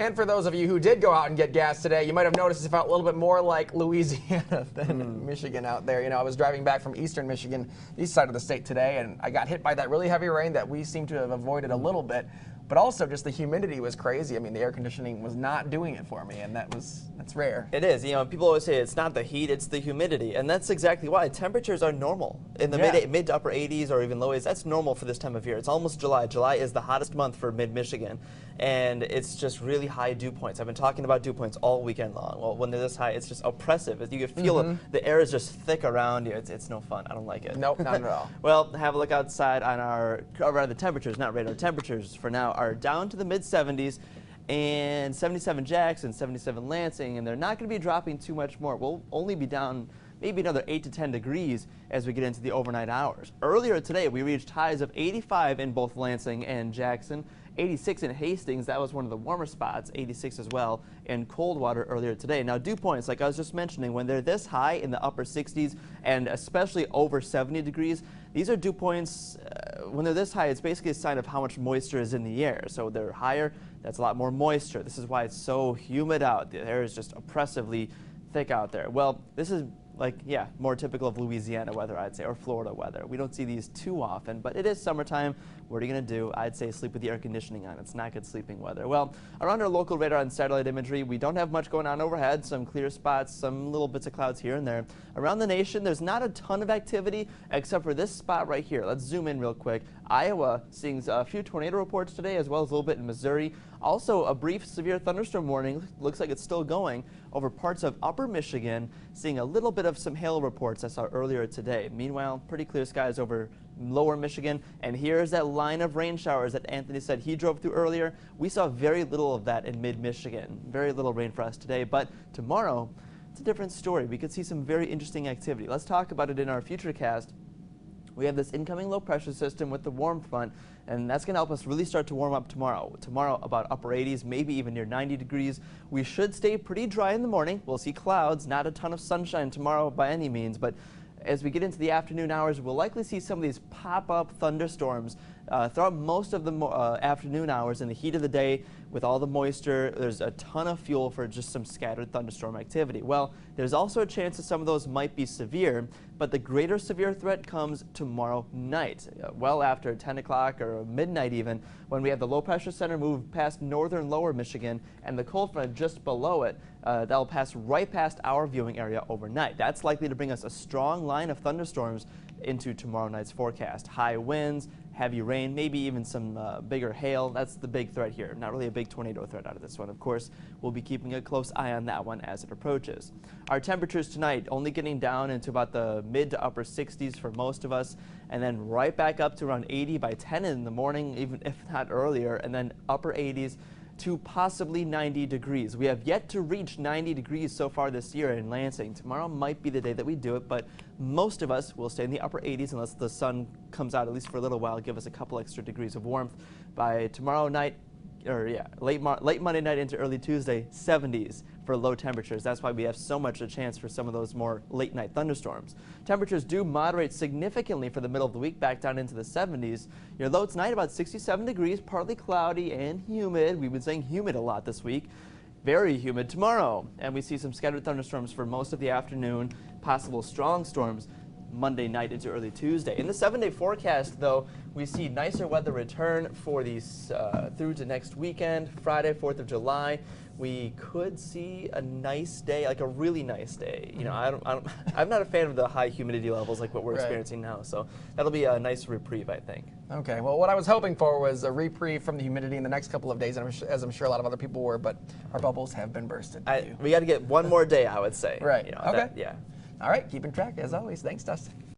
And for those of you who did go out and get gas today, you might have noticed it felt a little bit more like Louisiana than Michigan out there. You know, I was driving back from eastern Michigan, east side of the state today, and I got hit by that really heavy rain that we seem to have avoided a little bit. But also, just the humidity was crazy. I mean, the air conditioning was not doing it for me, and that's rare. It is. You know, people always say it's not the heat, it's the humidity, and that's exactly why. Temperatures are normal in the mid to upper 80s or even low 80s. That's normal for this time of year. It's almost July. July is the hottest month for mid-Michigan, and it's just really high dew points. I've been talking about dew points all weekend long. Well, when they're this high, it's just oppressive. You can feel it. The air is just thick around you. It's no fun. I don't like it. Nope, not at all. Well, have a look outside on our temperatures, not radar temperatures for now, are down to the mid-70s. And 77 Jackson, 77 Lansing, and they're not going to be dropping too much more. We'll only be down maybe another 8 to 10 degrees as we get into the overnight hours. Earlier today, we reached highs of 85 in both Lansing and Jackson, 86 in Hastings. That was one of the warmer spots, 86 as well in Coldwater earlier today. Now, dew points, like I was just mentioning, when they're this high in the upper 60s and especially over 70 degrees, these are dew points, when they're this high, it's basically a sign of how much moisture is in the air. So they're higher, that's a lot more moisture. This is why it's so humid out. The air is just oppressively thick out there. Well, this is more typical of Louisiana weather, I'd say, or Florida weather. We don't see these too often, but it is summertime. What are you going to do? I'd say sleep with the air conditioning on. It's not good sleeping weather. Well, around our local radar and satellite imagery, we don't have much going on overhead, some clear spots, some little bits of clouds here and there. Around the nation, there's not a ton of activity except for this spot right here. Let's zoom in real quick. Iowa seeing a few tornado reports today, as well as a little bit in Missouri. Also, a brief severe thunderstorm warning. Looks like it's still going over parts of upper Michigan, seeing a little bit of some hail reports I saw earlier today. Meanwhile, pretty clear skies over lower Michigan. And here's that line of rain showers that Anthony said he drove through earlier. We saw very little of that in mid-Michigan. Very little rain for us today. But tomorrow, it's a different story. We could see some very interesting activity. Let's talk about it in our Futurecast. We have this incoming low pressure system with the warm front, and that's going to help us really start to warm up tomorrow. Tomorrow about upper 80s, maybe even near 90 degrees. We should stay pretty dry in the morning. We'll see clouds, not a ton of sunshine tomorrow by any means, but as we get into the afternoon hours, we'll likely see some of these pop-up thunderstorms throughout most of the afternoon hours in the heat of the day. With all the moisture, there's a ton of fuel for just some scattered thunderstorm activity. Well, there's also a chance that some of those might be severe, but the greater severe threat comes tomorrow night, well after 10 o'clock or midnight even, when we have the low pressure center move past northern lower Michigan and the cold front just below it. That'll pass right past our viewing area overnight. That's likely to bring us a strong line of thunderstorms into tomorrow night's forecast. High winds, heavy rain, maybe even some bigger hail. That's the big threat here. Not really a big tornado threat out of this one. Of course, we'll be keeping a close eye on that one as it approaches. Our temperatures tonight only getting down into about the mid to upper 60s for most of us, and then right back up to around 80 by 10 in the morning, even if not earlier, and then upper 80s to possibly 90 degrees. We have yet to reach 90 degrees so far this year in Lansing. Tomorrow might be the day that we do it, but most of us will stay in the upper 80s unless the sun comes out at least for a little while, give us a couple extra degrees of warmth. By tomorrow night, late Monday night into early Tuesday, 70s for low temperatures. That's why we have so much a chance for some of those more late night thunderstorms. Temperatures do moderate significantly for the middle of the week, back down into the 70s. Your low tonight about 67 degrees, partly cloudy and humid. We've been saying humid a lot this week. Very humid tomorrow. And we see some scattered thunderstorms for most of the afternoon, possible strong storms Monday night into early Tuesday. In the 7-day forecast, though, we see nicer weather return for these through to next weekend, Friday, 4th of July. We could see a nice day, like a really nice day. You know, I'm not a fan of the high humidity levels like what we're experiencing now. So that'll be a nice reprieve, I think. Okay. Well, what I was hoping for was a reprieve from the humidity in the next couple of days, as I'm sure a lot of other people were. But our bubbles have been bursted. We got to get one more day, I would say. Right. You know, okay. Yeah. All right. Keeping track as always. Thanks, Dustin.